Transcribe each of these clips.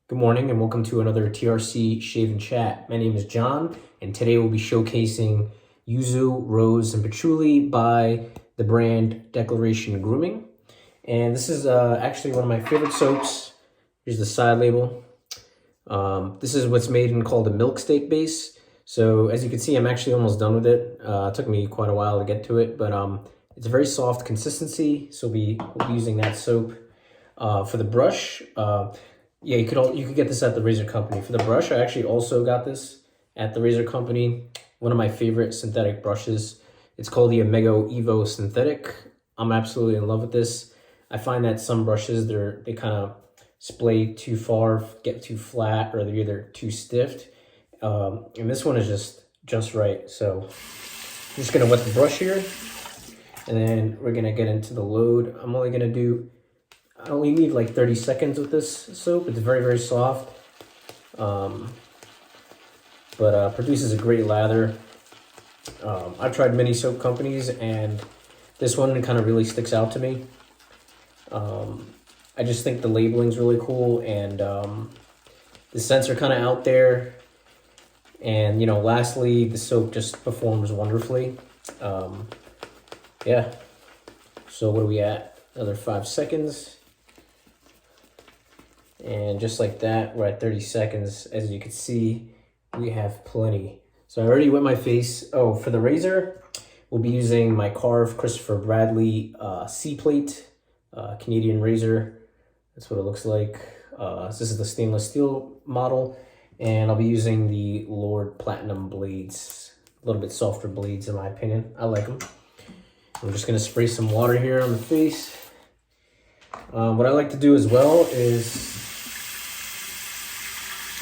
Good morning and welcome to another TRC Shave and Chat. My name is John and today we'll be showcasing Yuzu, Rose, and Patchouli by the brand Declaration Grooming. And this is actually one of my favorite soaps. Here's the side label. This is what's made in called a Milksteak base. So as you can see, I'm actually almost done with it. It took me quite a while to get to it, but it's a very soft consistency. So we'll be using that soap. For the brush, yeah, you could get this at the razor company. For the brush, I actually also got this at the razor company. One of my favorite synthetic brushes. It's called the Omega Evo Synthetic. I'm absolutely in love with this. I find that some brushes, they kind of splay too far, get too flat, or they're either too stiff. And this one is just right. So I'm just gonna wet the brush here, and then we're gonna get into the load. I only need like 30 seconds with this soap. It's very, very soft, but produces a great lather. I've tried many soap companies, and this one kind of really sticks out to me. I just think the labeling's really cool, and the scents are kind of out there. And, you know, lastly, the soap just performs wonderfully. Yeah. So what are we at? Another 5 seconds. And just like that, we're at 30 seconds. As you can see, we have plenty. So I already wet my face. Oh, for the razor, we'll be using my Karve Christopher Bradley C plate, Canadian razor. That's what it looks like. This is the stainless steel model. And I'll be using the Lord Platinum blades. A little bit softer blades in my opinion. I like them. I'm just gonna spray some water here on the face. What I like to do as well is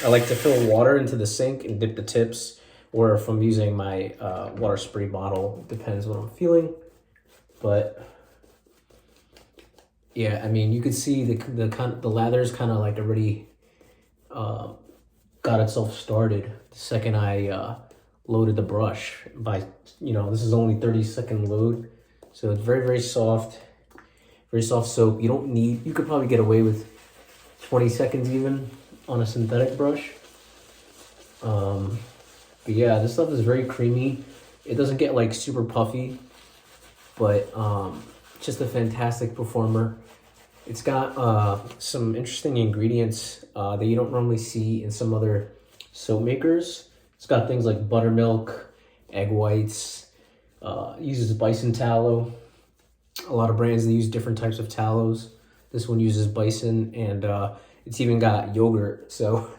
I like to fill water into the sink and dip the tips, or if I'm using my water spray bottle, it depends what I'm feeling. But yeah, I mean, you could see the lather's kind of like already got itself started the second I loaded the brush. This is only 30-second load, so it's very, very soft. Very soft soap. You could probably get away with 20 seconds even on a synthetic brush. But yeah, this stuff is very creamy. It doesn't get like super puffy, but just a fantastic performer. It's got some interesting ingredients that you don't normally see in some other soap makers. It's got things like buttermilk, egg whites, uses bison tallow. A lot of brands, they use different types of tallows. This one uses bison, and it's even got yogurt. So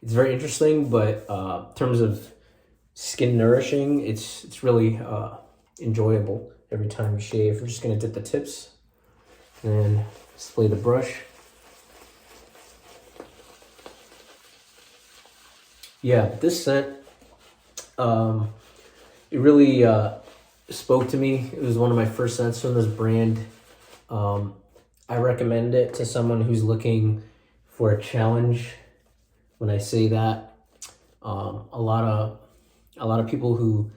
it's very interesting, but in terms of skin nourishing, it's really enjoyable every time you shave. We're just gonna dip the tips and then splay the brush. Yeah, this scent, it really spoke to me. It was one of my first scents from this brand. I recommend it to someone who's looking for a challenge. When I say that, a lot of people who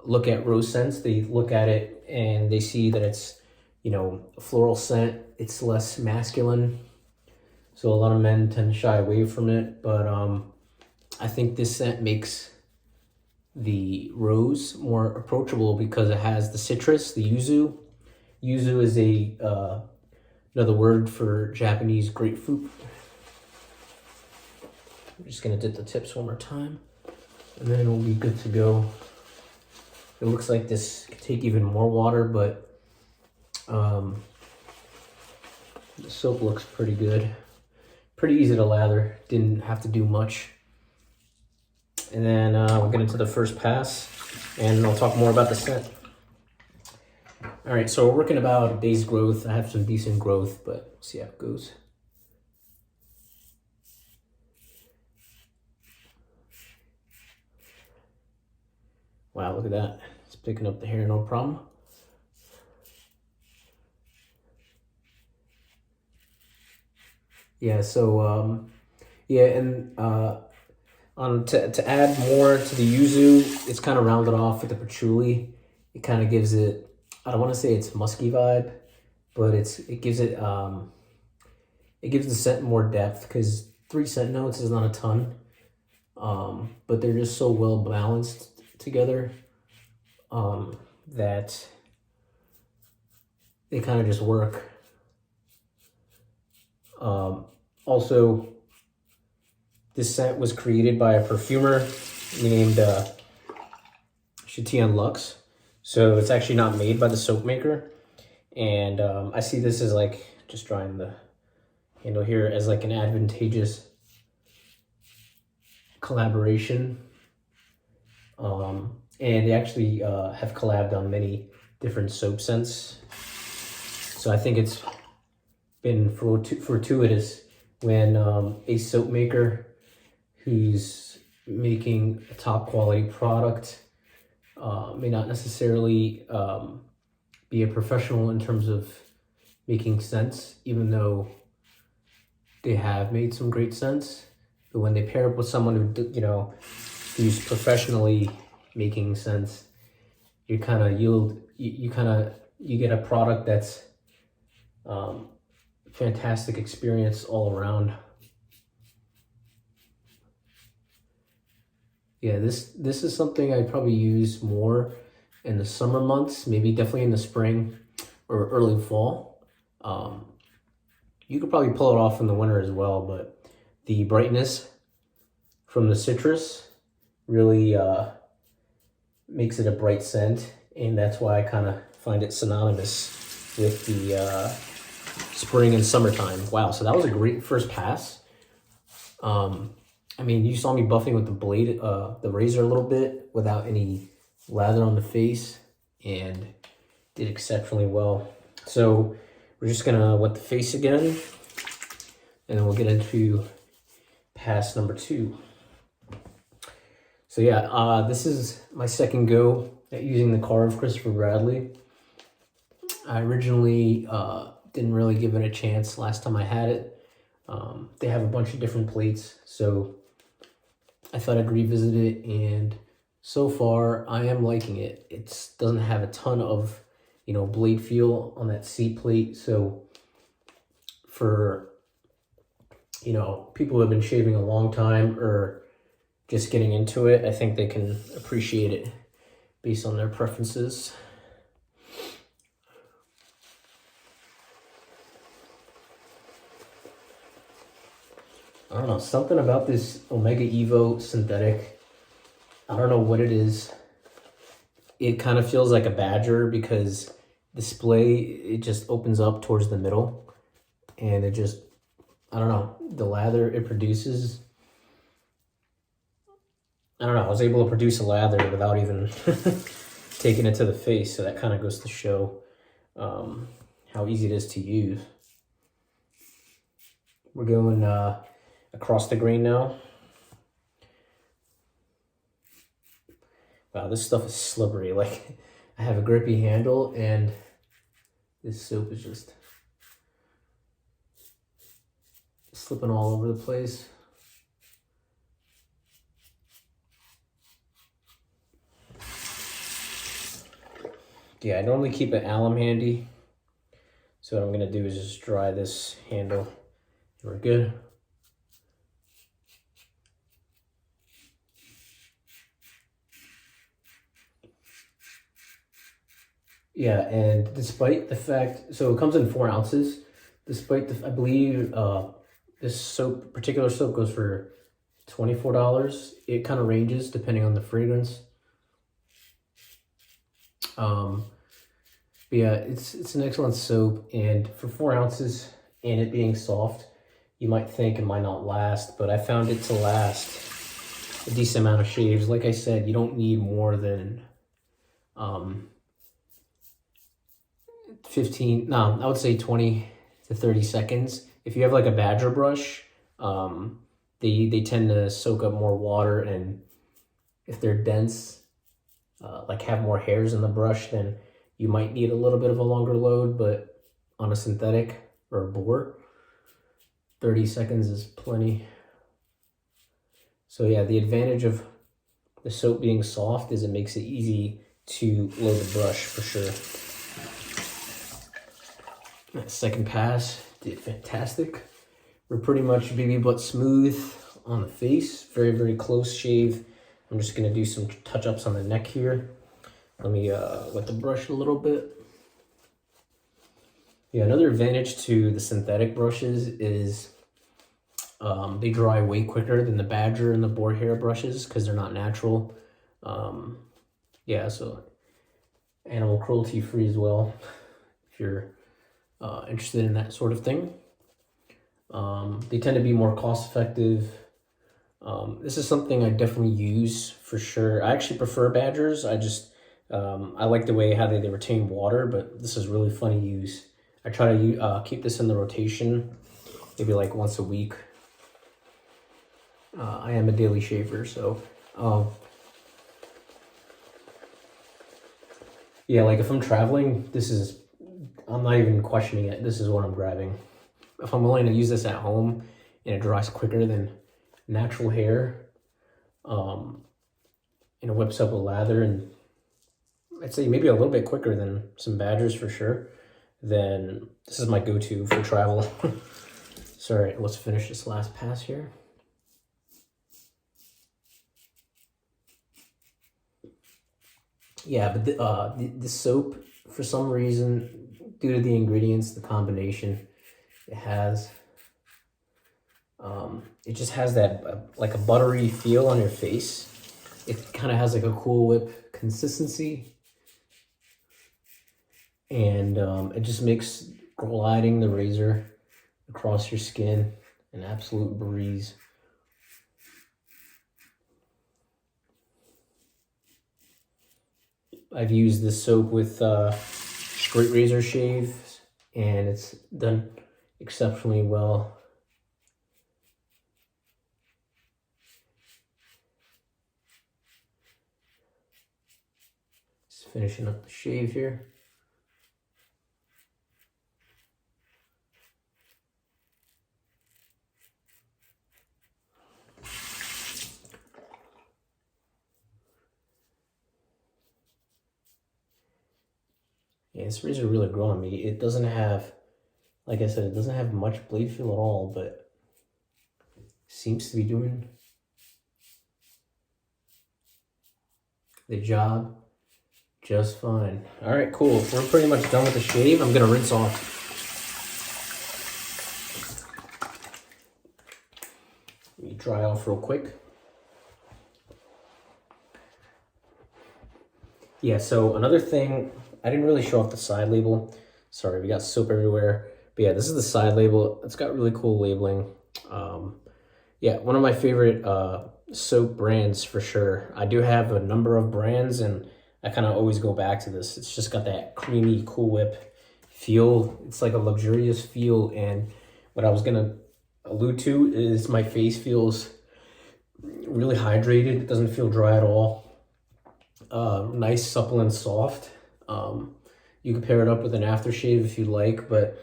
look at rose scents, they look at it and they see that it's, a floral scent. It's less masculine, so a lot of men tend to shy away from it. But I think this scent makes the rose more approachable because it has the citrus, the yuzu. Yuzu is another word for Japanese grapefruit. I'm just gonna dip the tips one more time, and then we'll be good to go. It looks like this could take even more water, but the soap looks pretty good. Pretty easy to lather, didn't have to do much. And then we'll get into the first pass, and I'll talk more about the scent. All right, so we're working about a day's growth. I have some decent growth, but we'll see how it goes. Wow, look at that. It's picking up the hair, no problem. Yeah, so, to add more to the yuzu, it's kind of rounded off with the patchouli. It kind of gives it, I don't want to say it's musky vibe, but it gives the scent more depth, because 3 cent notes is not a ton, but they're just so well balanced together that they kind of just work. Also, this scent was created by a perfumer named Châtillon Luxe. So it's actually not made by the soap maker. And I see this as like, just drawing the handle here, as like an advantageous collaboration. And they actually have collabed on many different soap scents. So I think it's been fortuitous when a soap maker who's making a top quality product may not necessarily be a professional in terms of making scents, even though they have made some great scents. But when they pair up with someone who, you know, who's professionally making scents, you kind of you get a product that's fantastic experience all around. Yeah, this is something I'd probably use more in the summer months, maybe definitely in the spring or early fall. You could probably pull it off in the winter as well, but the brightness from the citrus really makes it a bright scent, and that's why I kind of find it synonymous with the spring and summertime. Wow, so that was a great first pass. I mean, you saw me buffing with the blade, the razor a little bit without any lather on the face, and did exceptionally well. So we're just gonna wet the face again, and then we'll get into pass number 2. So yeah, this is my second go at using the Karve Christopher Bradley. I originally didn't really give it a chance last time I had it. They have a bunch of different plates, so I thought I'd revisit it, and so far I am liking it. It doesn't have a ton of, you know, blade feel on that seat plate, so for, you know, people who have been shaving a long time or just getting into it, I think they can appreciate it based on their preferences. I don't know, something about this Omega Evo Synthetic, I don't know what it is. It kind of feels like a badger because the splay, it just opens up towards the middle, and it just, I don't know, the lather it produces, I don't know, I was able to produce a lather without even taking it to the face, so that kind of goes to show how easy it is to use. We're going across the grain now. Wow, this stuff is slippery. Like, I have a grippy handle, and this soap is just slipping all over the place. Yeah, I normally keep an alum handy, so what I'm gonna do is just dry this handle, and we're good. Yeah, and despite the fact, so it comes in 4 ounces, despite the, I believe this particular soap goes for $24. It kind of ranges depending on the fragrance. But yeah, it's an excellent soap, and for 4 ounces and it being soft, you might think it might not last, but I found it to last a decent amount of shaves. Like I said, you don't need more than 15, no, I would say 20 to 30 seconds. If you have like a badger brush, they tend to soak up more water, and if they're dense, like have more hairs in the brush, then you might need a little bit of a longer load, but on a synthetic or a boar, 30 seconds is plenty. So yeah, the advantage of the soap being soft is it makes it easy to load the brush for sure. That second pass did fantastic. We're pretty much baby butt smooth on the face. Very, very close shave. I'm just gonna do some touch-ups on the neck here. Let me wet the brush a little bit. Yeah, another advantage to the synthetic brushes is they dry way quicker than the Badger and the boar hair brushes because they're not natural. Yeah, so animal cruelty free as well if you're interested in that sort of thing. They tend to be more cost effective. This is something I definitely use for sure. I actually prefer Badgers. I like the way how they retain water, but this is really fun to use. I try to keep this in the rotation, maybe like once a week. I am a daily shaver, so yeah, like if I'm traveling, I'm not even questioning it. This is what I'm grabbing. If I'm willing to use this at home and it dries quicker than natural hair, and it whips up a lather, and I'd say maybe a little bit quicker than some Badgers for sure, then this is my go-to for travel. Sorry, let's finish this last pass here. Yeah, but the soap, for some reason, due to the ingredients, the combination it has, it just has that like a buttery feel on your face. It kind of has like a Cool Whip consistency, and it just makes gliding the razor across your skin an absolute breeze. I've used this soap with straight razor shaves, and it's done exceptionally well. Just finishing up the shave here. Yeah, this razor really grew on me. It doesn't have, like I said, it doesn't have much blade feel at all, but seems to be doing the job just fine. All right, cool. We're pretty much done with the shave. I'm gonna rinse off. Let me dry off real quick. Yeah, so another thing, I didn't really show off the side label. Sorry, we got soap everywhere. But yeah, this is the side label. It's got really cool labeling. Yeah, one of my favorite soap brands for sure. I do have a number of brands, and I kind of always go back to this. It's just got that creamy Cool Whip feel. It's like a luxurious feel, and what I was gonna allude to is my face feels really hydrated. It doesn't feel dry at all. Nice, supple, and soft. You can pair it up with an aftershave if you like, but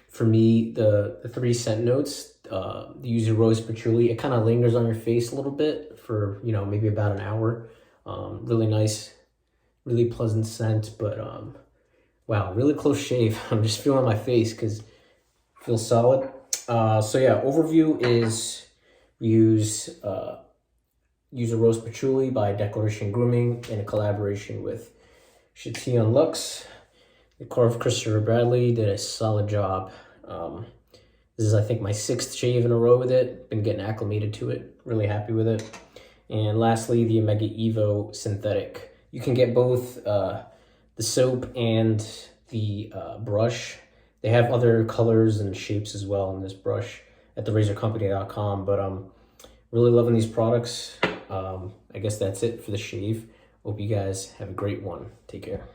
for me, the 3 scent notes, the Yuzu Rose Patchouli, it kind of lingers on your face a little bit for, you know, maybe about an hour. Really nice, really pleasant scent, but wow, really close shave. I'm just feeling my face because it feels solid. So yeah, overview is we use Yuzu Rose Patchouli by Declaration Grooming in a collaboration with Chatillon Luxe. The Karve Christopher Bradley did a solid job. This is, I think, my 6th shave in a row with it. Been getting acclimated to it. Really happy with it. And lastly, the Omega Evo Synthetic. You can get both the soap and the brush. They have other colors and shapes as well in this brush at therazorcompany.com. But I'm really loving these products. I guess that's it for the shave. Hope you guys have a great one. Take care.